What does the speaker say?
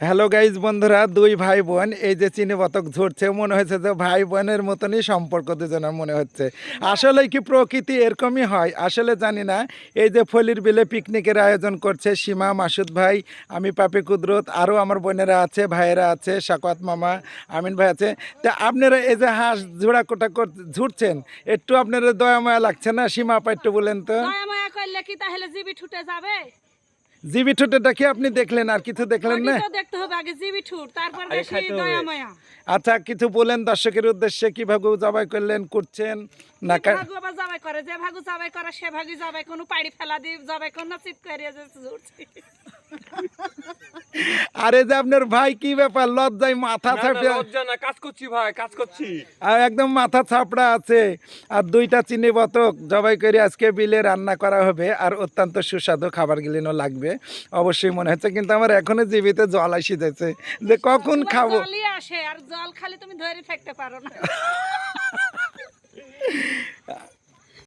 Hello guys বন্ধুরা, দুই ভাই বোন এই যে চিনি বতক ঝরছে, মনে হচ্ছে যে ভাই বোনের মতনই সম্পর্ক দুজনের মনে হচ্ছে। আসলে কি প্রকৃতি এরকমই হয়? আসলে জানি না। এই যে ফলির বিলে পিকনিকের আয়োজন করছে সীমা, মাসুদ ভাই, আমি পাপি কুদরত, আরও আমার বোনেরা আছে, ভাইয়েরা আছে, শাকওয়াত মামা, আমিন ভাই আছে। তা আপনারা এই যে হাঁস ঝোড়া কোটা ঝুড়ছেন, একটু আপনারা দয়া মায়া লাগছে না? সীমা আপা একটু বলেন তো। দয়া মায়া করলে কি তাহলে জিবি ছুটে যাবে? জিবি ঠোঁটেটা কি আপনি দেখলেন, আর কিছু দেখলেন না? আগে তো দেখতে হবে, আগে জিবি ছুট, তারপর বেশি দয়া মায়া। আচ্ছা, কিছু বলেন দর্শকের উদ্দেশ্যে, কিভাবে জবাই করলেন, করছেন না? ভাগু আবার জবাই করে, যে ভাগু জবাই করে সে ভাগই জবাই, কোনো পাড়ি ফেলা দিয়ে জবাই কোন না, চিৎ করিয়ে যে ঝুড়ছে। আরে যে আপনার ভাই, কি ব্যাপার? লজ্জায় মাথা ছাপড়া। লজ্জা না, কাজ করছি ভাই, কাজ করছি। আর একদম মাথা ছাপড়া আছে। আর দুইটা চিনি বতক জবাই করে আজকে বিলে রান্না করা হবে, আর অত্যন্ত সুস্বাদু খাবারগুলিও লাগবে অবশ্যই মনে হচ্ছে। কিন্তু আমার এখনো জিভিতে জল আসি যাচ্ছে যে কখন খাবো। জলই আসে, আর জল খালি তুমি ধরে থাকতে পারো না।